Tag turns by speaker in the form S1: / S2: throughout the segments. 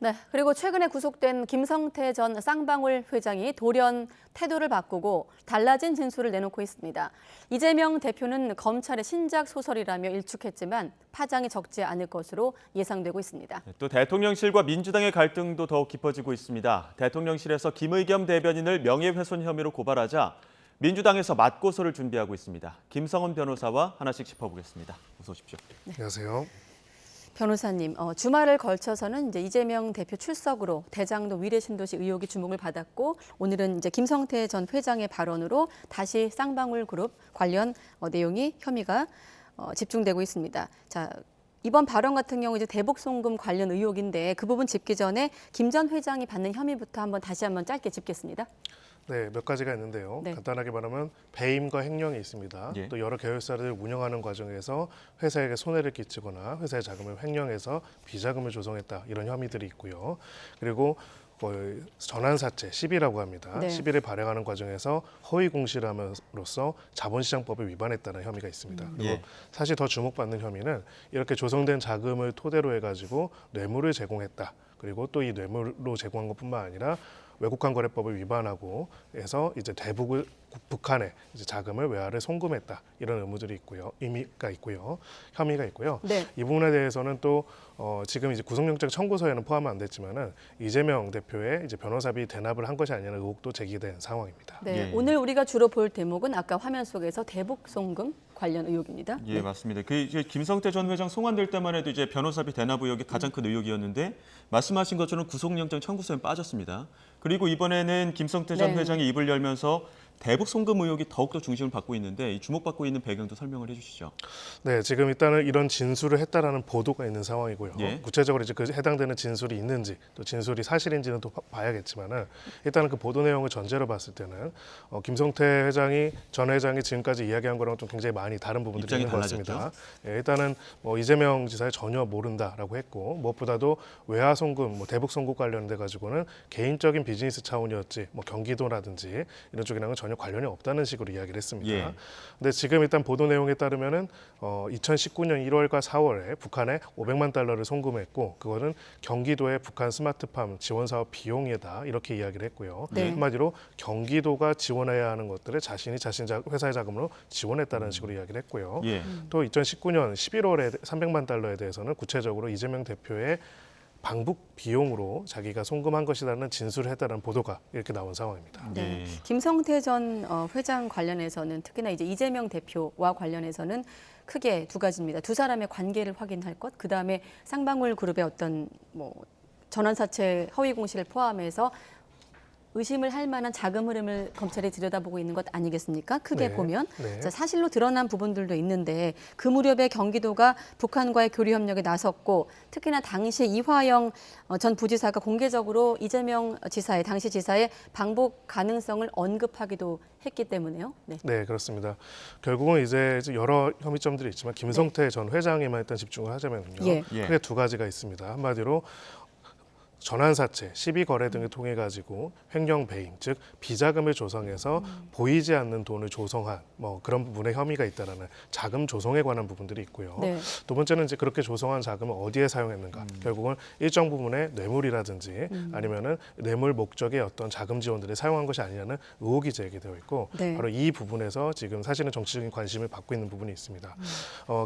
S1: 네, 그리고 최근에 구속된 김성태 전 쌍방울 회장이 돌연 태도를 바꾸고 달라진 진술을 내놓고 있습니다. 이재명 대표는 검찰의 신작 소설이라며 일축했지만 파장이 적지 않을 것으로 예상되고 있습니다.
S2: 또 대통령실과 민주당의 갈등도 더욱 깊어지고 있습니다. 대통령실에서 김의겸 대변인을 명예훼손 혐의로 고발하자 민주당에서 맞고소를 준비하고 있습니다. 김성원 변호사와 하나씩 짚어보겠습니다. 어서 오십시오.
S1: 네.
S3: 안녕하세요.
S1: 변호사님, 주말을 걸쳐서는 이제 이재명 대표 출석으로 대장동 위례신도시 의혹이 주목을 받았고 오늘은 이제 김성태 전 회장의 발언으로 다시 쌍방울 그룹 관련 내용이 혐의가 집중되고 있습니다. 자, 이번 발언 같은 경우 이제 대북 송금 관련 의혹인데 그 부분 짚기 전에 김 전 회장이 받는 혐의부터 다시 한번 짧게 짚겠습니다.
S3: 네, 몇 가지가 있는데요.
S1: 네.
S3: 간단하게 말하면 배임과 횡령이 있습니다.
S2: 예.
S3: 또 여러 계열사를 운영하는 과정에서 회사에게 손해를 끼치거나 회사의 자금을 횡령해서 비자금을 조성했다 이런 혐의들이 있고요. 그리고 전환사채, 시비라고 합니다.
S1: 네.
S3: 시비를 발행하는 과정에서 허위 공시를 함으로써 자본시장법을 위반했다는 혐의가 있습니다. 그리고
S2: 예.
S3: 사실 더 주목받는 혐의는 이렇게 조성된 자금을 토대로 해가지고 뇌물을 제공했다. 그리고 또 이 뇌물로 제공한 것뿐만 아니라 외국환거래법을 위반하고 해서 이제 대북을 북한에 이제 자금을 외화를 송금했다 이런 혐의가 있고요.
S1: 네.
S3: 이 부분에 대해서는 또 지금 이제 구속영장 청구서에는 포함은 안 됐지만은 이재명 대표의 이제 변호사비 대납을 한 것이 아니냐는 의혹도 제기된 상황입니다.
S1: 네,
S2: 예.
S1: 오늘 우리가 주로 볼 대목은 아까 화면 속에서 대북 송금 관련 의혹입니다.
S2: 예, 맞습니다. 이제 김성태 전 회장 송환될 때만 해도 이제 변호사비 대납 의혹이 가장 큰 의혹이었는데 말씀하신 것처럼 구속영장 청구서에 빠졌습니다. 그리고 이번에는 김성태 전
S1: 네.
S2: 회장이 입을 열면서 대북 송금 의혹이 더욱더 중심을 받고 있는데 이 주목받고 있는 배경도 설명을 해주시죠.
S3: 네, 지금 일단은 이런 진술을 했다라는 보도가 있는 상황이고요.
S2: 예.
S3: 구체적으로 이제 그 해당되는 진술이 있는지 또 진술이 사실인지는 또 봐야겠지만은 일단은 그 보도 내용을 전제로 봤을 때는 김성태 전 회장이 지금까지 이야기한 거랑 좀 굉장히 많이 다른 부분들이
S2: 입장이
S3: 있는 것
S2: 달라졌죠.
S3: 같습니다. 예, 일단은 이재명 지사에 전혀 모른다라고 했고 무엇보다도 외화 송금, 대북 송금 관련돼 가지고는 개인적인 비즈니스 차원이었지 경기도라든지 이런 쪽이랑은 전혀 관련이 없다는 식으로 이야기를 했습니다.
S2: 예.
S3: 근데 지금 일단 보도 내용에 따르면은 2019년 1월과 4월에 북한에 500만 달러를 송금했고 그거는 경기도의 북한 스마트팜 지원 사업 비용이다 이렇게 이야기를 했고요.
S1: 네.
S3: 한마디로 경기도가 지원해야 하는 것들을 자신이 자신 회사의 자금으로 지원했다는 식으로 이야기를 했고요.
S2: 예.
S3: 또 2019년 11월에 300만 달러에 대해서는 구체적으로 이재명 대표의 방북 비용으로 자기가 송금한 것이라는 진술을 했다는 보도가 이렇게 나온 상황입니다.
S1: 네.
S2: 네.
S1: 김성태 전 회장 관련해서는 특히나 이제 이재명 대표와 관련해서는 크게 두 가지입니다. 두 사람의 관계를 확인할 것, 그 다음에 쌍방울 그룹의 어떤 전환사채 허위 공시를 포함해서 의심을 할 만한 자금 흐름을 검찰이 들여다보고 있는 것 아니겠습니까? 크게
S3: 네.
S1: 보면
S3: 네.
S1: 자, 사실로 드러난 부분들도 있는데 그 무렵에 경기도가 북한과의 교류 협력에 나섰고 특히나 당시 이화영 전 부지사가 공개적으로 이재명 지사의 당시 지사의 방북 가능성을 언급하기도 했기 때문에요. 네.
S3: 네, 그렇습니다. 결국은 이제 여러 혐의점들이 있지만 김성태 전 회장에만 일단 집중을 하자면요.
S1: 예.
S3: 크게 두 가지가 있습니다. 한마디로 전환사채, 시비거래 등을 통해 가지고 횡령 배임, 즉 비자금을 조성해서 보이지 않는 돈을 조성한 그런 부분에 혐의가 있다라는 자금 조성에 관한 부분들이 있고요.
S1: 네.
S3: 두 번째는 이제 그렇게 조성한 자금을 어디에 사용했는가, 결국은 일정 부분의 뇌물이라든지 아니면은 뇌물 목적의 어떤 자금 지원들을 사용한 것이 아니냐는 의혹이 제기되어 있고
S1: 네.
S3: 바로 이 부분에서 지금 사실은 정치적인 관심을 받고 있는 부분이 있습니다.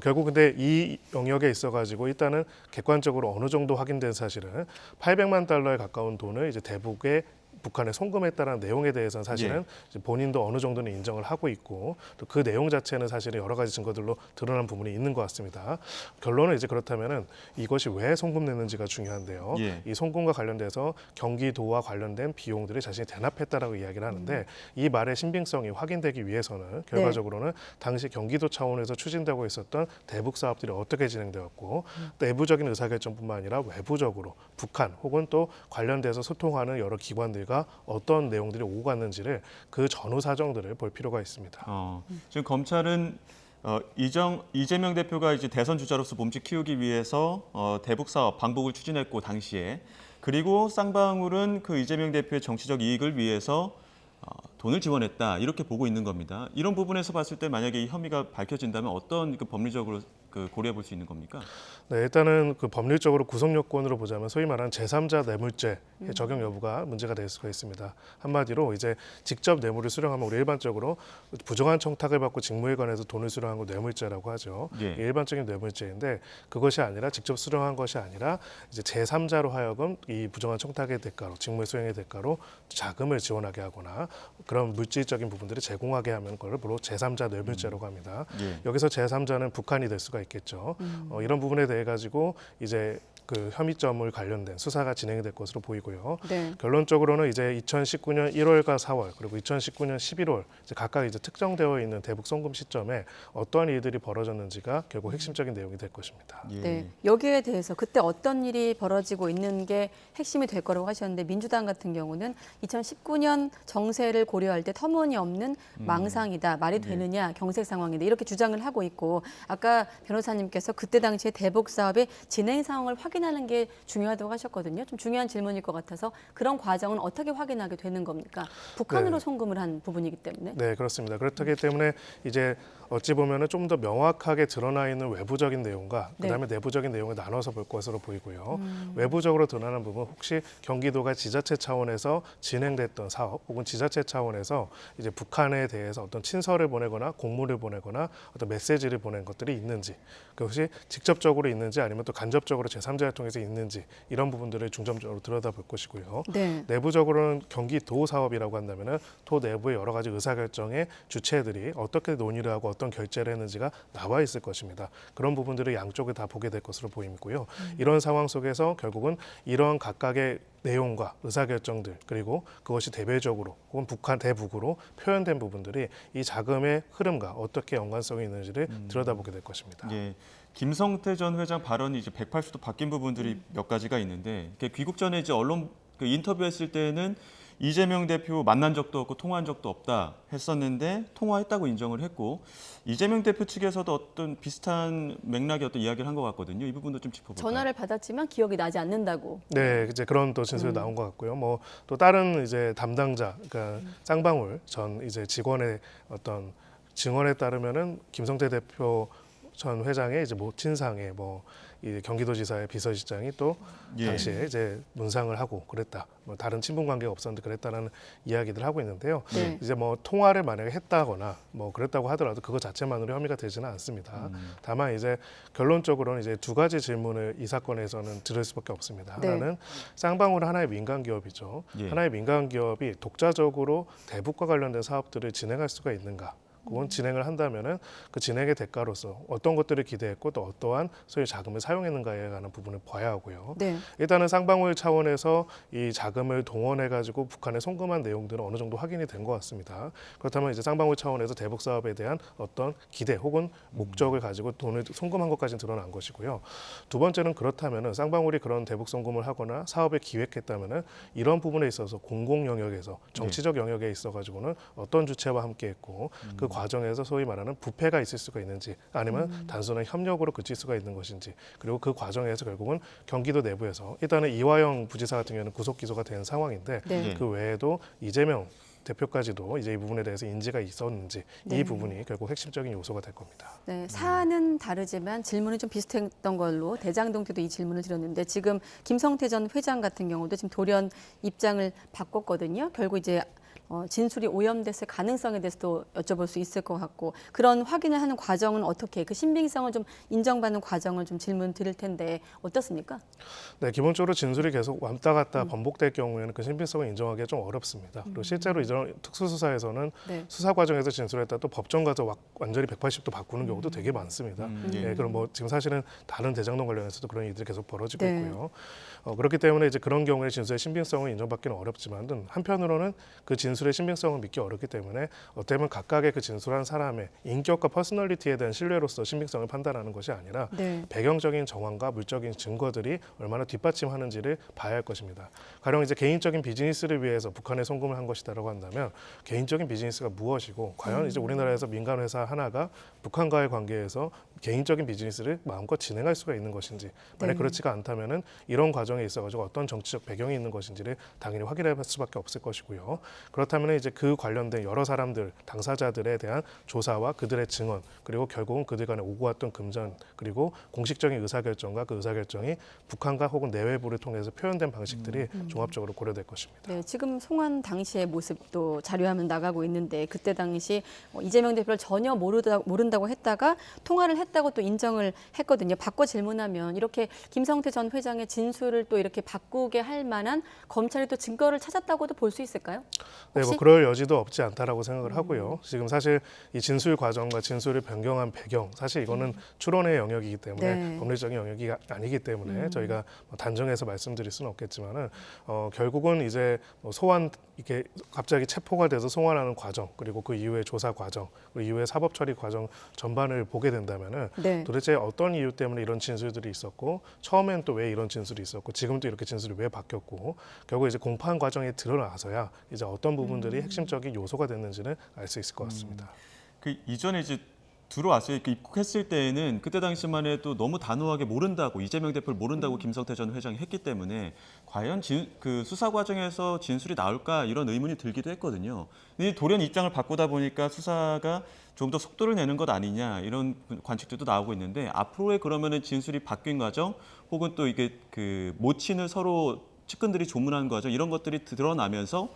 S3: 결국 근데 이 영역에 있어 가지고 일단은 객관적으로 어느 정도 확인된 사실은 800만 달러에 가까운 돈을 이제 대북에 북한에 송금했다는 내용에 대해서는 사실은 이제 본인도 어느 정도는 인정을 하고 있고 또 그 내용 자체는 사실은 여러 가지 증거들로 드러난 부분이 있는 것 같습니다. 결론은 이제 그렇다면은 이것이 왜 송금됐는지가 중요한데요.
S2: 예.
S3: 이 송금과 관련돼서 경기도와 관련된 비용들을 자신이 대납했다라고 이야기를 하는데 이 말의 신빙성이 확인되기 위해서는 결과적으로는 당시 경기도 차원에서 추진되고 있었던 대북 사업들이 어떻게 진행되었고 내부적인 의사결정뿐만 아니라 외부적으로 북한 혹은 또 관련돼서 소통하는 여러 기관들과 어떤 내용들이 오고 갔는지를 그 전후 사정들을 볼 필요가 있습니다.
S2: 지금 검찰은 이재명 대표가 이제 대선 주자로서 몸집 키우기 위해서 대북 사업 방북을 추진했고 당시에 그리고 쌍방울은 그 이재명 대표의 정치적 이익을 위해서 돈을 지원했다 이렇게 보고 있는 겁니다. 이런 부분에서 봤을 때 만약에 이 혐의가 밝혀진다면 어떤 그 법리적으로 고려해 볼 수 있는 겁니까?
S3: 네, 일단은 그 법률적으로 구성 요건으로 보자면 소위 말하는 제3자 뇌물죄 적용 여부가 문제가 될 수가 있습니다. 한마디로 이제 직접 뇌물을 수령하면 우리 일반적으로 부정한 청탁을 받고 직무에 관해서 돈을 수령한 거 뇌물죄라고 하죠.
S2: 예.
S3: 일반적인 뇌물죄인데 그것이 아니라 직접 수령한 것이 아니라 이제 제3자로 하여금 이 부정한 청탁의 대가로 직무 수행의 대가로 자금을 지원하게 하거나 그런 물질적인 부분들을 제공하게 하는 것을 바로 제3자 뇌물죄라고 합니다.
S2: 예.
S3: 여기서 제3자는 북한이 될 수가 있겠죠. 이런 부분에 대해 가지고 이제 그 혐의점을 관련된 수사가 진행이 될 것으로 보이고요.
S1: 네.
S3: 결론적으로는 이제 2019년 1월과 4월 그리고 2019년 11월 이제 각각 이제 특정되어 있는 대북 송금 시점에 어떠한 일들이 벌어졌는지가 결국 핵심적인 내용이 될 것입니다.
S2: 예.
S1: 네, 여기에 대해서 그때 어떤 일이 벌어지고 있는 게 핵심이 될 거라고 하셨는데 민주당 같은 경우는 2019년 정세를 고려할 때 터무니없는 망상이다, 말이 되느냐, 경색 상황이다 이렇게 주장을 하고 있고 아까 변호사님께서 그때 당시에 대북 사업의 진행 상황을 확인하는 게 중요하다고 하셨거든요. 좀 중요한 질문일 것 같아서 그런 과정은 어떻게 확인하게 되는 겁니까? 북한으로
S3: 네.
S1: 송금을 한 부분이기 때문에.
S3: 네, 그렇습니다. 그렇기 때문에 이제 어찌 보면은 좀 더 명확하게 드러나 있는 외부적인 내용과
S1: 네.
S3: 그다음에 내부적인 내용을 나눠서 볼 것으로 보이고요. 외부적으로 드러나는 부분 혹시 경기도가 지자체 차원에서 진행됐던 사업 혹은 지자체 차원에서 이제 북한에 대해서 어떤 친서를 보내거나 공문을 보내거나 어떤 메시지를 보낸 것들이 있는지 그것이 직접적으로 있는지 아니면 또 간접적으로 제3자를 통해서 있는지 이런 부분들을 중점적으로 들여다볼 것이고요.
S1: 네.
S3: 내부적으로는 경기도 사업이라고 한다면은 도 내부의 여러 가지 의사결정의 주체들이 어떻게 논의를 하고 어떤 결재를 했는지가 나와 있을 것입니다. 그런 부분들을 양쪽을 다 보게 될 것으로 보이고요. 이런 상황 속에서 결국은 이런 각각의 내용과 의사결정들 그리고 그것이 대외적으로 혹은 북한 대북으로 표현된 부분들이 이 자금의 흐름과 어떻게 연관성이 있는지를 들여다보게 될 것입니다.
S2: 예. 김성태 전 회장 발언이 이제 180도 바뀐 부분들이 몇 가지가 있는데 귀국 전에 이제 언론 인터뷰했을 때는 이재명 대표 만난 적도 없고 통화한 적도 없다 했었는데 통화했다고 인정을 했고 이재명 대표 측에서도 어떤 비슷한 맥락의 어떤 이야기를 한 것 같거든요. 이 부분도 좀 짚어볼까요?
S1: 전화를 받았지만 기억이 나지 않는다고.
S3: 네, 이제 그런 또 진술이 나온 것 같고요. 뭐 또 다른 이제 담당자, 그러니까 쌍방울 전 이제 직원의 어떤 증언에 따르면은 김성태 대표 전 회장의 이제 모친상에 뭐 이 경기도지사의 비서실장이 또
S2: 예.
S3: 당시에 이제 문상을 하고 그랬다. 뭐 다른 친분 관계가 없었는데 그랬다는 이야기들 하고 있는데요.
S1: 네.
S3: 이제 뭐 통화를 만약에 했다거나 뭐 그랬다고 하더라도 그거 자체만으로 혐의가 되지는 않습니다. 다만 이제 결론적으로는 이제 두 가지 질문을 이 사건에서는 들을 수밖에 없습니다.
S1: 네.
S3: 하나는 쌍방울 하나의 민간 기업이죠.
S2: 예.
S3: 하나의 민간 기업이 독자적으로 대북과 관련된 사업들을 진행할 수가 있는가? 그건 진행을 한다면은 그 진행의 대가로서 어떤 것들을 기대했고 또 어떠한 소위 자금을 사용했는가에 관한 부분을 봐야 하고요.
S1: 네.
S3: 일단은 쌍방울 차원에서 이 자금을 동원해 가지고 북한에 송금한 내용들은 어느 정도 확인이 된 것 같습니다. 그렇다면 이제 쌍방울 차원에서 대북 사업에 대한 어떤 기대 혹은 목적을 가지고 돈을 송금한 것까지는 드러난 것이고요. 두 번째는 그렇다면은 쌍방울이 그런 대북 송금을 하거나 사업을 기획했다면은 이런 부분에 있어서 공공 영역에서 정치적 영역에 있어 가지고는 어떤 주체와 함께했고 그 과정에서 소위 말하는 부패가 있을 수가 있는지 아니면 단순한 협력으로 그칠 수가 있는 것인지 그리고 그 과정에서 결국은 경기도 내부에서 일단은 이화영 부지사 같은 경우는 구속 기소가 된 상황인데
S1: 네.
S3: 그 외에도 이재명 대표까지도 이제 이 부분에 대해서 인지가 있었는지
S1: 네.
S3: 이 부분이 결국 핵심적인 요소가 될 겁니다.
S1: 네, 사안은 다르지만 질문이 좀 비슷했던 걸로 대장동 때도 이 질문을 드렸는데 지금 김성태 전 회장 같은 경우도 지금 돌연 입장을 바꿨거든요. 결국 이제 진술이 오염됐을 가능성에 대해서도 여쭤볼 수 있을 것 같고 그런 확인을 하는 과정은 어떻게 그 신빙성을 좀 인정받는 과정을 좀 질문 드릴 텐데 어떻습니까?
S3: 네, 기본적으로 진술이 계속 왔다 갔다 반복될 경우에는 그 신빙성을 인정하기가 좀 어렵습니다. 그리고 실제로 이런 특수수사에서는
S1: 네.
S3: 수사 과정에서 진술했다 또 법정 가서 완전히 180도 바꾸는 경우도 되게 많습니다.
S2: 예.
S3: 네, 그럼 뭐 지금 사실은 다른 대장동 관련해서도 그런 일들이 계속 벌어지고
S1: 네.
S3: 있고요. 그렇기 때문에 이제 그런 경우에 진술의 신빙성을 인정받기는 어렵지만 한편으로는 그 진술의 신빙성을 믿기 어렵기 때문에 어떻게 보면 각각의 그 진술한 사람의 인격과 퍼스널리티에 대한 신뢰로서 신빙성을 판단하는 것이 아니라
S1: 네.
S3: 배경적인 정황과 물적인 증거들이 얼마나 뒷받침하는지를 봐야 할 것입니다. 가령 이제 개인적인 비즈니스를 위해서 북한에 송금을 한 것이다라고 한다면 개인적인 비즈니스가 무엇이고 과연 이제 우리나라에서 민간 회사 하나가 북한과의 관계에서 개인적인 비즈니스를 마음껏 진행할 수가 있는 것인지, 만약
S1: 네.
S3: 그렇지가 않다면은 이런 과정에 있어가지고 어떤 정치적 배경이 있는 것인지를 당연히 확인할 수밖에 없을 것이고요. 그렇다면 이제 그 관련된 여러 사람들, 당사자들에 대한 조사와 그들의 증언, 그리고 결국은 그들 간에 오고 왔던 금전, 그리고 공식적인 의사결정과 그 의사결정이 북한과 혹은 내외부를 통해서 표현된 방식들이 종합적으로 고려될 것입니다.
S1: 네, 지금 송환 당시의 모습도 자료화면 나가고 있는데 그때 당시 이재명 대표를 전혀 모른다고 했다가 통화를 했다고 또 인정을 했거든요. 바꿔 질문하면 이렇게 김성태 전 회장의 진술을 또 이렇게 바꾸게 할 만한 검찰이 또 증거를 찾았다고도 볼 수 있을까요?
S3: 네,
S1: 혹시?
S3: 뭐 그럴 여지도 없지 않다라고 생각을 하고요. 지금 사실 이 진술 과정과 진술을 변경한 배경, 사실 이거는 추론의 영역이기 때문에
S1: 네.
S3: 법률적인 영역이 아니기 때문에 저희가 뭐 단정해서 말씀드릴 수는 없겠지만은 결국은 이제 뭐 소환 이게 갑자기 체포가 돼서 송환하는 과정, 그리고 그 이후의 조사 과정, 그 이후의 사법 처리 과정 전반을 보게 된다면은
S1: 네.
S3: 도대체 어떤 이유 때문에 이런 진술들이 있었고, 처음엔 또 왜 이런 진술이 있었고, 지금 또 이렇게 진술이 왜 바뀌었고, 결국 이제 공판 과정이 드러나서야 이제 어떤 부분들이 핵심적인 요소가 됐는지는 알 수 있을 것 같습니다.
S2: 그 이전에 이제 들어왔어요. 입국했을 때에는 그때 당시만 해도 너무 단호하게 모른다고, 이재명 대표를 모른다고 김성태 전 회장이 했기 때문에 과연 그 수사 과정에서 진술이 나올까 이런 의문이 들기도 했거든요. 근데 돌연 입장을 바꾸다 보니까 수사가 좀 더 속도를 내는 것 아니냐 이런 관측들도 나오고 있는데, 앞으로의 그러면은 진술이 바뀐 과정, 혹은 또 이게 그 모친을 서로 측근들이 조문한 과정, 이런 것들이 드러나면서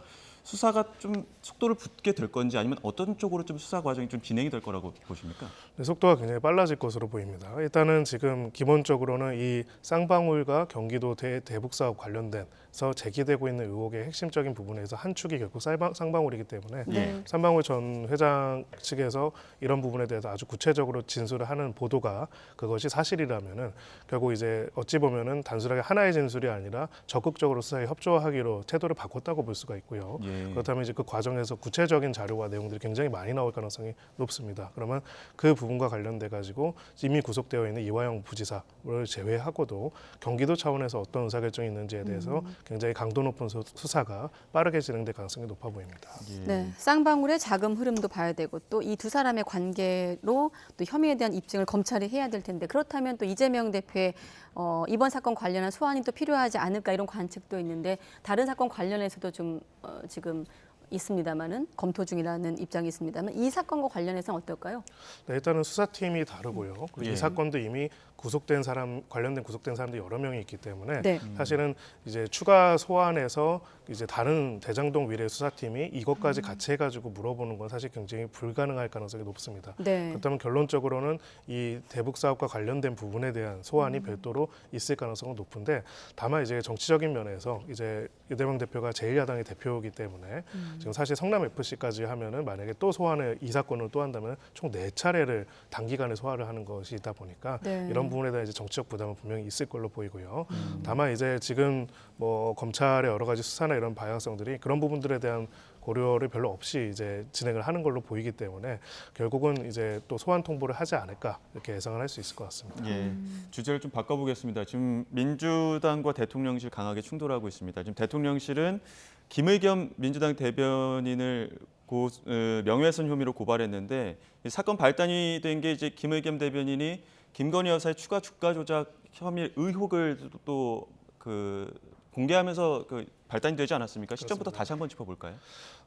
S2: 수사가 좀 속도를 붙게 될 건지, 아니면 어떤 쪽으로 좀 수사 과정이 좀 진행이 될 거라고 보십니까?
S3: 네, 속도가 굉장히 빨라질 것으로 보입니다. 일단은 지금 기본적으로는 이 쌍방울과 경기도 대북 사업 관련돼서 제기되고 있는 의혹의 핵심적인 부분에서 한 축이 결국 쌍방울이기 때문에
S1: 네.
S3: 쌍방울 전 회장 측에서 이런 부분에 대해서 아주 구체적으로 진술을 하는 보도가 그것이 사실이라면은 결국 이제 어찌 보면은 단순하게 하나의 진술이 아니라 적극적으로 수사에 협조하기로 태도를 바꿨다고 볼 수가 있고요.
S2: 예.
S3: 그렇다면 이제 그 과정에서 구체적인 자료와 내용들이 굉장히 많이 나올 가능성이 높습니다. 그러면 그 부분과 관련돼 가지고 이미 구속되어 있는 이화영 부지사를 제외하고도 경기도 차원에서 어떤 의사결정이 있는지에 대해서 굉장히 강도 높은 수사가 빠르게 진행될 가능성이 높아 보입니다.
S2: 예.
S1: 네, 쌍방울의 자금 흐름도 봐야 되고 또 이 두 사람의 관계로 또 혐의에 대한 입증을 검찰이 해야 될 텐데, 그렇다면 또 이재명 대표의 이번 사건 관련한 소환이 또 필요하지 않을까 이런 관측도 있는데, 다른 사건 관련해서도 좀 지금 있습니다만은 검토 중이라는 입장이 있습니다만, 이 사건과 관련해서는 어떨까요?
S3: 네, 일단은 수사팀이 다르고요. 그리고
S2: 예.
S3: 이 사건도 이미 관련된 구속된 사람들이 여러 명이 있기 때문에
S1: 네.
S3: 사실은 이제 추가 소환해서 이제 다른 대장동 위례 수사팀이 이것까지 같이 해가지고 물어보는 건 사실 굉장히 불가능할 가능성이 높습니다.
S1: 네.
S3: 그렇다면 결론적으로는 이 대북 사업과 관련된 부분에 대한 소환이 별도로 있을 가능성은 높은데, 다만 이제 정치적인 면에서 이제 이재명 대표가 제1야당의 대표이기 때문에 지금 사실 성남 FC까지 하면은 만약에 또 소환을 이 사건을 또 한다면 총 4차례를 단기간에 소환을 하는 것이다 보니까
S1: 네.
S3: 이런 부분에 대한 이제 정치적 부담은 분명히 있을 걸로 보이고요. 다만 이제 지금 뭐 검찰의 여러 가지 수사나 이런 방향성들이 그런 부분들에 대한 고려를 별로 없이 이제 진행을 하는 걸로 보이기 때문에 결국은 이제 또 소환 통보를 하지 않을까 이렇게 예상을 할 수 있을 것 같습니다.
S2: 예, 주제를 좀 바꿔보겠습니다. 지금 민주당과 대통령실 강하게 충돌하고 있습니다. 지금 대통령실은 김의겸 민주당 대변인을 명예훼손 혐의로 고발했는데, 이 사건 발단이 된 게 이제 김의겸 대변인이 김건희 여사의 추가 주가 조작 혐의 의혹을 또 공개하면서 발단이 되지 않았습니까? 시점부터
S3: 그렇습니다.
S2: 다시 한번 짚어볼까요?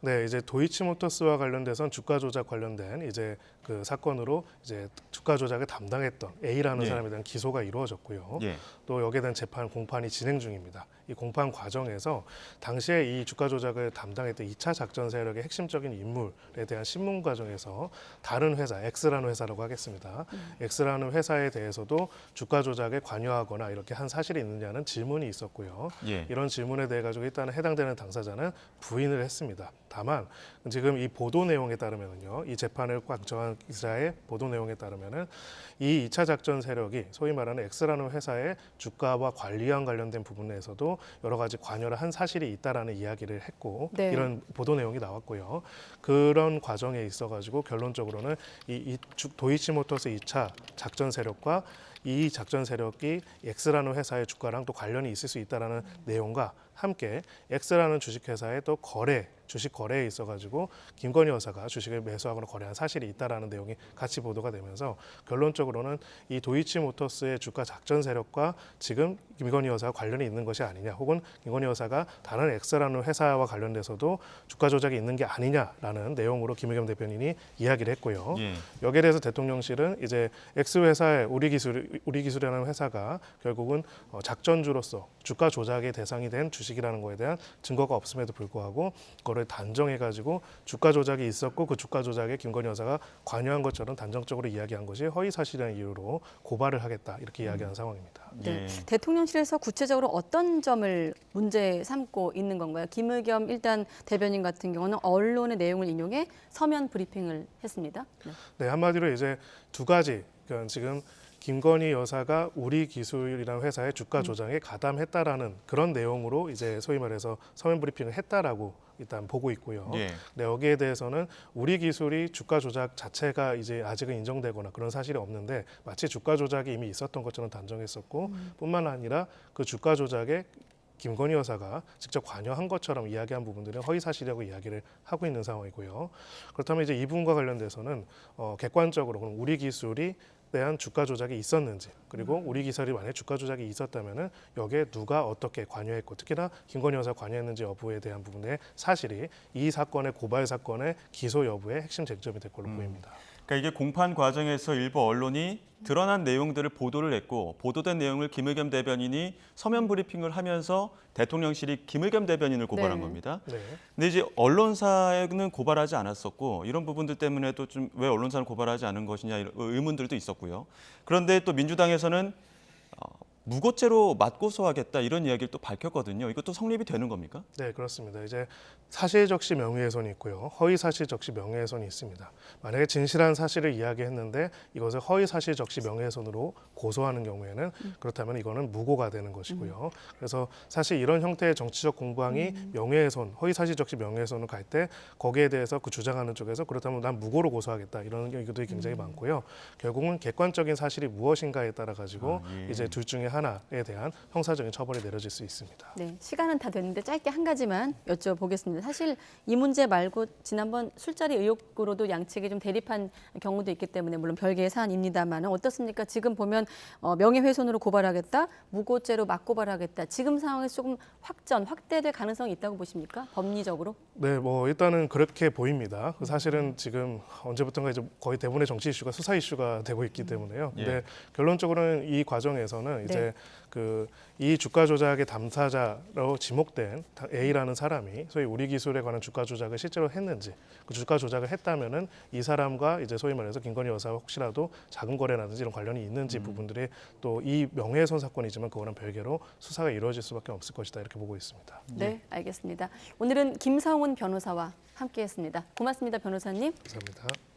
S3: 네, 이제 도이치모터스와 관련돼선 주가 조작 관련된 이제 그 사건으로 이제 주가 조작을 담당했던 A라는
S2: 예.
S3: 사람에 대한 기소가 이루어졌고요.
S2: 예.
S3: 또 여기에 대한 공판이 진행 중입니다. 이 공판 과정에서 당시에 이 주가 조작을 담당했던 2차 작전 세력의 핵심적인 인물에 대한 신문 과정에서 다른 회사, X라는 회사라고 하겠습니다. X라는 회사에 대해서도 주가 조작에 관여하거나 이렇게 한 사실이 있느냐는 질문이 있었고요.
S2: 예.
S3: 이런 질문에 대해 가지고 일단은 해당되는 당사자는 부인을 했습니다. 다만 지금 이 보도 내용에 따르면요, 이 재판을 관청한 기자의 보도 내용에 따르면은 이 2차 작전 세력이 소위 말하는 X라는 회사의 주가와 관리와 관련된 부분에서도 여러 가지 관여를 한 사실이 있다라는 이야기를 했고,
S1: 네.
S3: 이런 보도 내용이 나왔고요. 그런 과정에 있어가지고 결론적으로는 이 도이치모터스 2차 작전 세력과 이 작전 세력이 X라는 회사의 주가랑 또 관련이 있을 수 있다라는 내용과 함께 X라는 주식회사의 또 거래 주식 거래에 있어가지고 김건희 여사가 주식을 매수하거나 거래한 사실이 있다라는 내용이 같이 보도가 되면서 결론적으로는 이 도이치모터스의 주가 작전 세력과 지금 김건희 여사가 관련이 있는 것이 아니냐, 혹은 김건희 여사가 다른 엑스라는 회사와 관련돼서도 주가 조작이 있는 게 아니냐라는 내용으로 김의겸 대변인이 이야기를 했고요.
S2: 예.
S3: 여기에 대해서 대통령실은 이제 X 회사의 우리기술이라는 회사가 결국은 작전주로서 주가 조작의 대상이 된 주식이라는 거에 대한 증거가 없음에도 불구하고 그거를 단정해가지고 주가 조작이 있었고 그 주가 조작에 김건희 여사가 관여한 것처럼 단정적으로 이야기한 것이 허위 사실이라는 이유로 고발을 하겠다 이렇게 이야기한 상황입니다.
S1: 네.
S2: 예.
S1: 대통령실에서 구체적으로 어떤 점을 문제 삼고 있는 건가요? 김의겸 일단 대변인 같은 경우는 언론의 내용을 인용해 서면 브리핑을 했습니다. 네.
S3: 네, 한마디로 이제 두 가지. 그러니까 지금 김건희 여사가 우리기술이라는 회사의 주가 조작에 가담했다라는 그런 내용으로 이제 소위 말해서 서면 브리핑을 했다라고 일단 보고 있고요.
S2: 예.
S3: 네, 여기에 대해서는 우리기술이 주가 조작 자체가 이제 아직은 인정되거나 그런 사실이 없는데 마치 주가 조작이 이미 있었던 것처럼 단정했었고 뿐만 아니라 그 주가 조작에 김건희 여사가 직접 관여한 것처럼 이야기한 부분들은 허위 사실이라고 이야기를 하고 있는 상황이고요. 그렇다면 이제 이 부분과 관련돼서는 객관적으로 그럼 우리 기술이 대한 주가 조작이 있었는지, 그리고 우리 기술이 만약 주가 조작이 있었다면은 여기에 누가 어떻게 관여했고 특히나 김건희 여사가 관여했는지 여부에 대한 부분의 사실이 이 사건의 고발 사건의 기소 여부의 핵심 쟁점이 될 걸로 보입니다.
S2: 그러니까 이게 공판 과정에서 일부 언론이 드러난 내용들을 보도를 했고 보도된 내용을 김의겸 대변인이 서면 브리핑을 하면서 대통령실이 김의겸 대변인을 고발한
S1: 네.
S2: 겁니다.
S3: 네.
S2: 근데 이제 언론사는 고발하지 않았었고 이런 부분들 때문에도 좀 왜 언론사는 고발하지 않은 것이냐 이런 의문들도 있었고요. 그런데 또 민주당에서는 무고죄로 맞고소하겠다 이런 이야기를 또 밝혔거든요. 이것도 성립이 되는 겁니까?
S3: 네, 그렇습니다. 이제 사실적시 명예훼손이 있고요. 허위 사실적시 명예훼손이 있습니다. 만약에 진실한 사실을 이야기했는데 이것을 허위 사실적시 명예훼손으로 고소하는 경우에는 그렇다면 이거는 무고가 되는 것이고요. 그래서 사실 이런 형태의 정치적 공방이 명예훼손, 허위 사실적시 명예훼손을 갈 때 거기에 대해서 그 주장하는 쪽에서 그렇다면 난 무고로 고소하겠다 이런 경우들이 굉장히 많고요. 결국은 객관적인 사실이 무엇인가에 따라 가지고
S2: 예.
S3: 이제 둘 중에 하나에 대한 형사적인 처벌이 내려질 수 있습니다.
S1: 네, 시간은 다 됐는데 짧게 한 가지만 여쭤보겠습니다. 사실 이 문제 말고 지난번 술자리 의혹으로도 양측이 좀 대립한 경우도 있기 때문에 물론 별개의 사안입니다만 어떻습니까? 지금 보면 명예훼손으로 고발하겠다, 무고죄로 맞고발하겠다. 지금 상황에서 조금 확대될 가능성이 있다고 보십니까? 법리적으로?
S3: 네, 뭐 일단은 그렇게 보입니다. 사실은 지금 언제부턴가 이제 거의 대부분의 정치 이슈가 수사 이슈가 되고 있기 때문에요. 근데
S2: 예.
S3: 결론적으로는 이 과정에서는 이제 이 주가 조작의 당사자로 지목된 A라는 사람이 소위 우리 기술에 관한 주가 조작을 실제로 했는지, 그 주가 조작을 했다면은 이 사람과 이제 소위 말해서 김건희 여사가 혹시라도 자금 거래라든지 이런 관련이 있는지 부분들이 또 이 명예훼손 사건이지만 그거랑 별개로 수사가 이루어질 수밖에 없을 것이다 이렇게 보고 있습니다.
S1: 네, 알겠습니다. 오늘은 김성훈 변호사와 함께했습니다. 고맙습니다, 변호사님.
S3: 감사합니다.